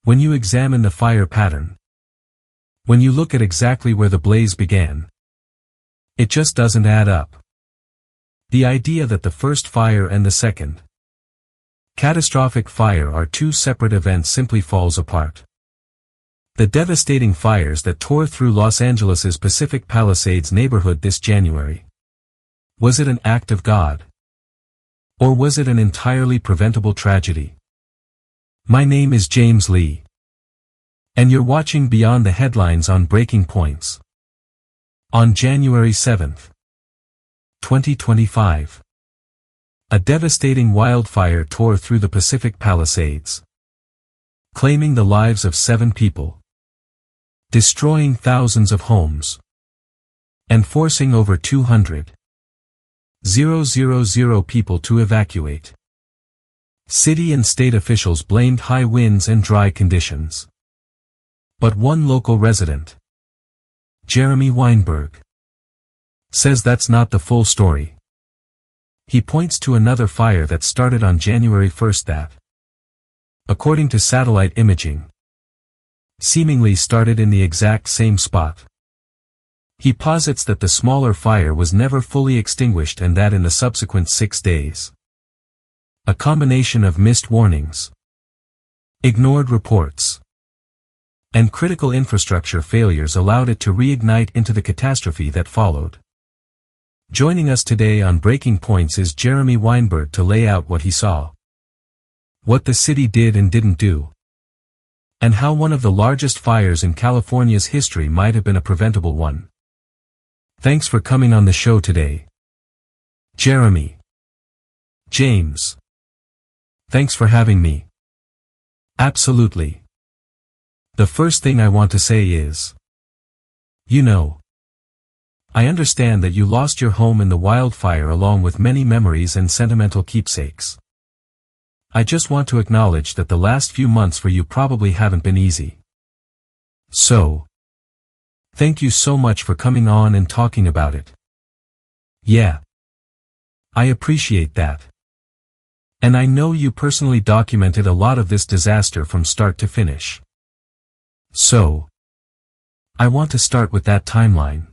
When you examine the fire pattern, when you look at exactly where the blaze began, it just doesn't add up. The idea that the first fire and the second catastrophic fire are two separate events simply falls apart. The devastating fires that tore through Los Angeles' Pacific Palisades neighborhood this January. Was it an act of God? Or was it an entirely preventable tragedy? My name is James Lee. And you're watching Beyond the Headlines on Breaking Points. On January 7, 2025. A devastating wildfire tore through the Pacific Palisades, claiming the lives of 7 people, destroying thousands of homes, and forcing over 200,000 people to evacuate. City and state officials blamed high winds and dry conditions. But one local resident, Jeremy Weinberg, says that's not the full story. He points to another fire that started on January 1 that, according to satellite imaging, seemingly started in the exact same spot. He posits that the smaller fire was never fully extinguished and that in the subsequent 6 days, a combination of missed warnings, ignored reports, and critical infrastructure failures allowed it to reignite into the catastrophe that followed. Joining us today on Breaking Points is Jeremy Weinberg to lay out what he saw, what the city did and didn't do, and how one of the largest fires in California's history might have been a preventable one. Thanks for coming on the show today, Jeremy. James. Thanks for having me. Absolutely. The first thing I want to say is, I understand that you lost your home in the wildfire along with many memories and sentimental keepsakes. I just want to acknowledge that the last few months for you probably haven't been easy. So, thank you so much for coming on and talking about it. Yeah. I appreciate that. And I know you personally documented a lot of this disaster from start to finish. So, I want to start with that timeline.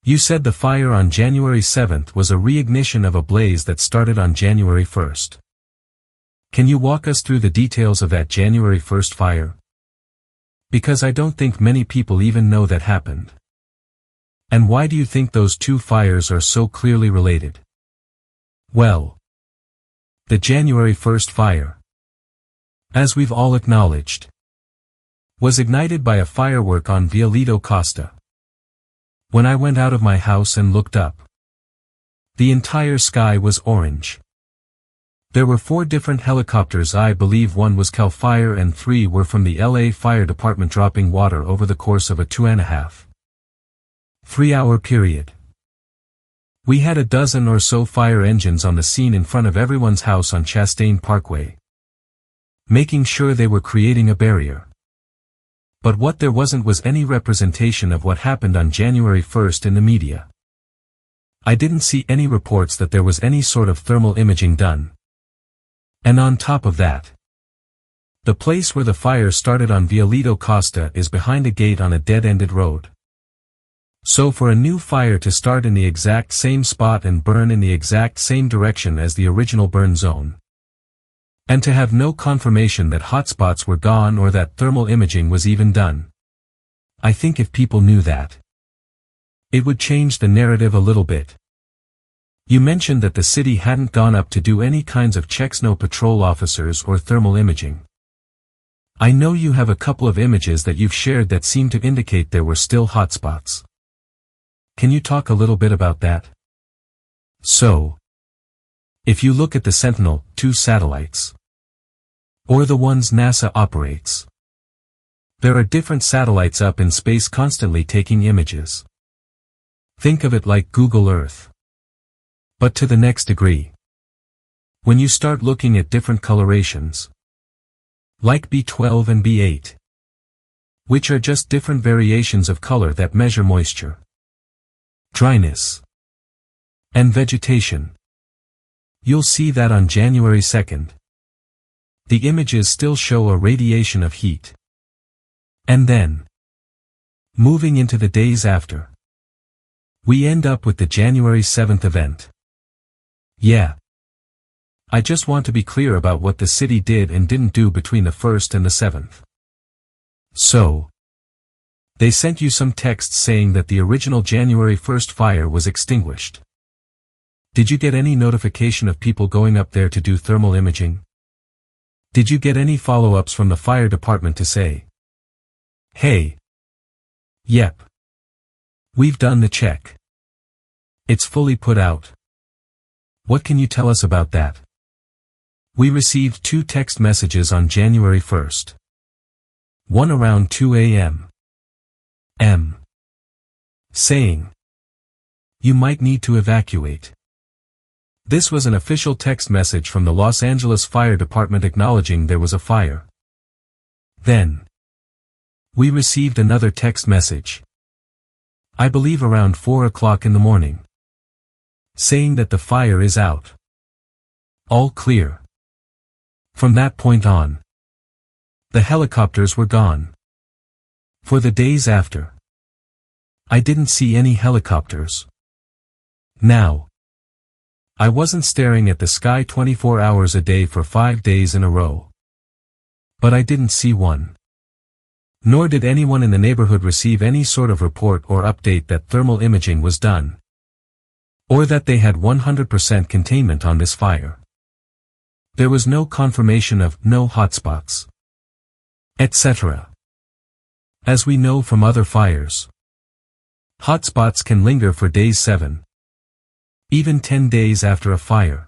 You said the fire on January 7th was a reignition of a blaze that started on January 1st. Can you walk us through the details of that January 1st fire? Because I don't think many people even know that happened. And why do you think those two fires are so clearly related? Well, the January 1st fire, as we've all acknowledged, was ignited by a firework on Violeta Costa. When I went out of my house and looked up, the entire sky was orange. There were 4 different helicopters. I believe 1 was CAL FIRE and 3 were from the LA Fire Department dropping water over the course of a 2.5-3-hour period. We had a dozen or so fire engines on the scene in front of everyone's house on Chastain Parkway, making sure they were creating a barrier. But what there wasn't was any representation of what happened on January 1st in the media. I didn't see any reports that there was any sort of thermal imaging done. And on top of that, the place where the fire started on Violeta Costa is behind a gate on a dead-ended road. So for a new fire to start in the exact same spot and burn in the exact same direction as the original burn zone, and to have no confirmation that hotspots were gone or that thermal imaging was even done. I think if people knew that, it would change the narrative a little bit. You mentioned that the city hadn't gone up to do any kinds of checks, no patrol officers or thermal imaging. I know you have a couple of images that you've shared that seem to indicate there were still hotspots. Can you talk a little bit about that? So, if you look at the Sentinel-2 satellites, or the ones NASA operates, there are different satellites up in space constantly taking images. Think of it like Google Earth, but to the next degree. When you start looking at different colorations, like B12 and B8, which are just different variations of color that measure moisture, dryness, and vegetation, you'll see that on January 2nd, The images still show a radiation of heat. And then, moving into the days after, we end up with the January 7th event. Yeah. I just want to be clear about what the city did and didn't do between the 1st and the 7th. So, they sent you some texts saying that the original January 1st fire was extinguished. Did you get any notification of people going up there to do thermal imaging? Did you get any follow-ups from the fire department to say, hey, yep, we've done the check. It's fully put out. What can you tell us about that? We received 2 text messages on January 1st. One around 2 a.m. Saying, you might need to evacuate. This was an official text message from the Los Angeles Fire Department acknowledging there was a fire. Then, we received another text message. I believe around 4 o'clock in the morning. Saying that the fire is out. All clear. From that point on, the helicopters were gone. For the days after, I didn't see any helicopters. Now, I wasn't staring at the sky 24 hours a day for 5 days in a row. But I didn't see one. Nor did anyone in the neighborhood receive any sort of report or update that thermal imaging was done. Or that they had 100% containment on this fire. There was no confirmation of no hotspots, etc. As we know from other fires, hotspots can linger for days 7, even 10 days after a fire.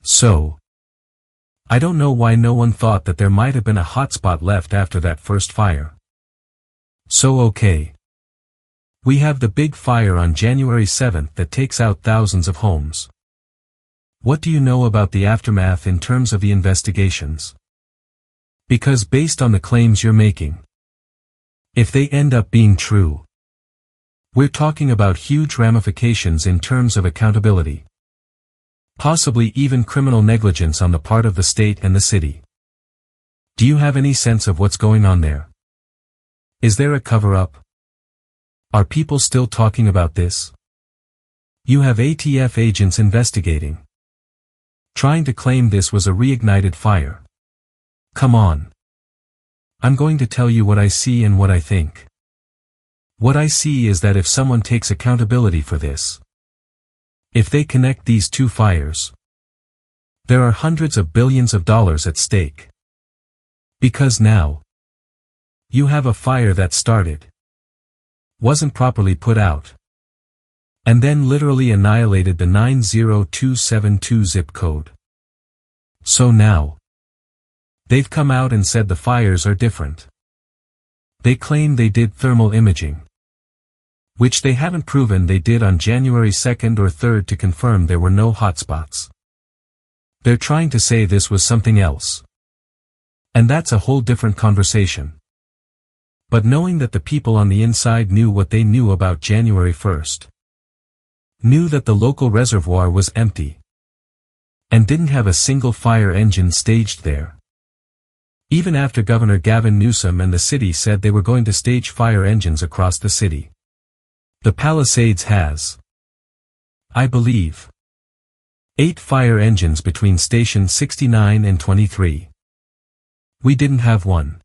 So, I don't know why no one thought that there might have been a hotspot left after that first fire. So okay. We have the big fire on January 7th that takes out thousands of homes. What do you know about the aftermath in terms of the investigations? Because based on the claims you're making, if they end up being true, we're talking about huge ramifications in terms of accountability. Possibly even criminal negligence on the part of the state and the city. Do you have any sense of what's going on there? Is there a cover-up? Are people still talking about this? You have ATF agents investigating, trying to claim this was a reignited fire. Come on. I'm going to tell you what I see and what I think. What I see is that if someone takes accountability for this, if they connect these 2 fires, there are hundreds of billions of dollars at stake. Because now, you have a fire that started, wasn't properly put out, and then literally annihilated the 90272 zip code. So now, they've come out and said the fires are different. They claim they did thermal imaging, which they haven't proven they did on January 2nd or 3rd to confirm there were no hotspots. They're trying to say this was something else. And that's a whole different conversation. But knowing that the people on the inside knew what they knew about January 1st, knew that the local reservoir was empty, and didn't have a single fire engine staged there. Even after Governor Gavin Newsom and the city said they were going to stage fire engines across the city. The Palisades has, I believe, 8 fire engines between Station 69 and 23. We didn't have one.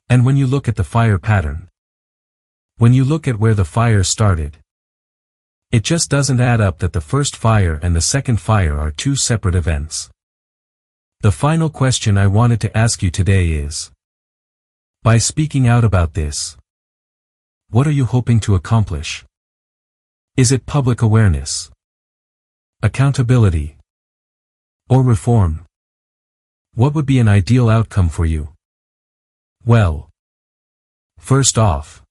And when you look at the fire pattern, when you look at where the fire started, it just doesn't add up that the first fire and the second fire are 2 separate events. The final question I wanted to ask you today is, by speaking out about this, what are you hoping to accomplish? Is it public awareness, accountability, or reform? What would be an ideal outcome for you? Well, first off,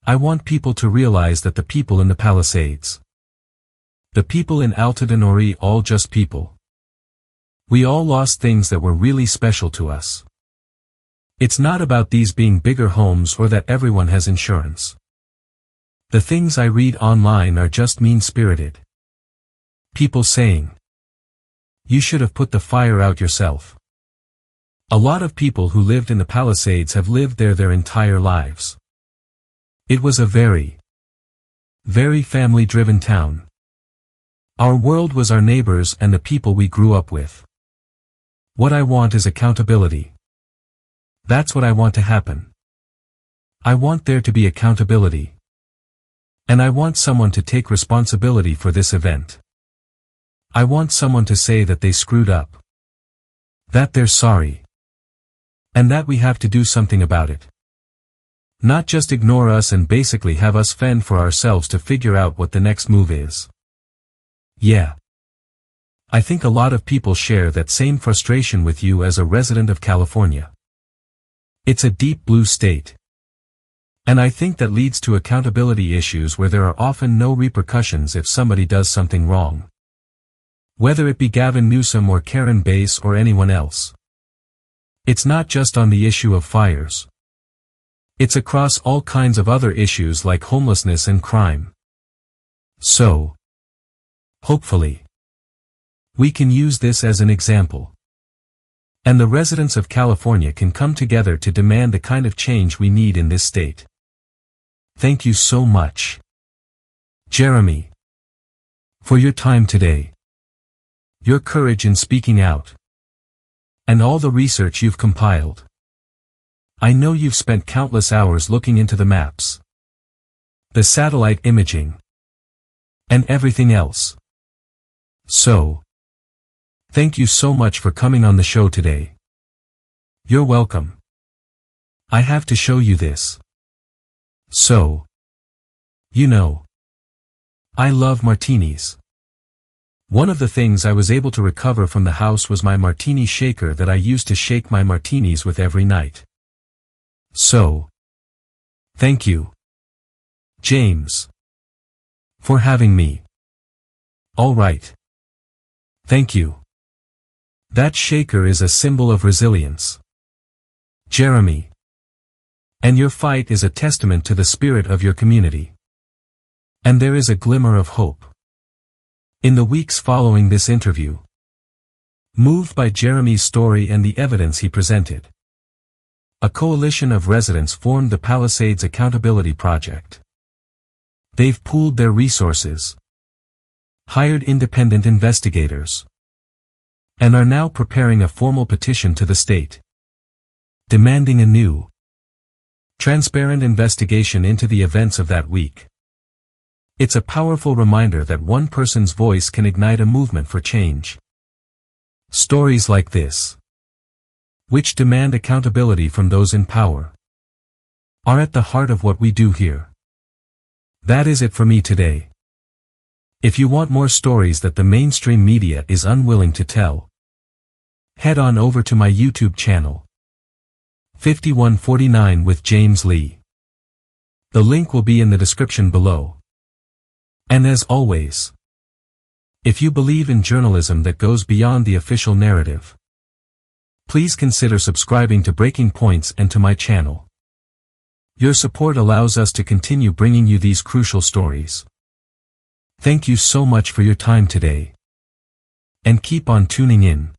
I want people to realize that the people in the Palisades, the people in Altadena, all just people. We all lost things that were really special to us. It's not about these being bigger homes or that everyone has insurance. The things I read online are just mean-spirited. People saying, You should have put the fire out yourself. A lot of people who lived in the Palisades have lived there their entire lives. It was a very family-driven town. Our world was our neighbors and the people we grew up with. What I want is accountability. That's what I want to happen. I want there to be accountability. And I want someone to take responsibility for this event. I want someone to say that they screwed up. That they're sorry. And that we have to do something about it. Not just ignore us and basically have us fend for ourselves to figure out what the next move is. Yeah. I think a lot of people share that same frustration with you as a resident of California. It's a deep blue state. And I think that leads to accountability issues where there are often no repercussions if somebody does something wrong. Whether it be Gavin Newsom or Karen Bass or anyone else. It's not just on the issue of fires. It's across all kinds of other issues like homelessness and crime. So, hopefully, we can use this as an example. And the residents of California can come together to demand the kind of change we need in this state. Thank you so much, Jeremy, for your time today, your courage in speaking out, and all the research you've compiled. I know you've spent countless hours looking into the maps, the satellite imaging, and everything else. So, thank you so much for coming on the show today. You're welcome. I have to show you this. So, you know, I love martinis. One of the things I was able to recover from the house was my martini shaker that I used to shake my martinis with every night. So, thank you, James, for having me. All right. Thank you. That shaker is a symbol of resilience, Jeremy. And your fight is a testament to the spirit of your community. And there is a glimmer of hope. In the weeks following this interview, moved by Jeremy's story and the evidence he presented, a coalition of residents formed the Palisades Accountability Project. They've pooled their resources, hired independent investigators, and are now preparing a formal petition to the state, demanding a new, transparent investigation into the events of that week. It's a powerful reminder that one person's voice can ignite a movement for change. Stories like this, which demand accountability from those in power, are at the heart of what we do here. That is it for me today. If you want more stories that the mainstream media is unwilling to tell, head on over to my YouTube channel, 5149 with James Lee. The link will be in the description below. And as always, if you believe in journalism that goes beyond the official narrative, please consider subscribing to Breaking Points and to my channel. Your support allows us to continue bringing you these crucial stories. Thank you so much for your time today. And keep on tuning in.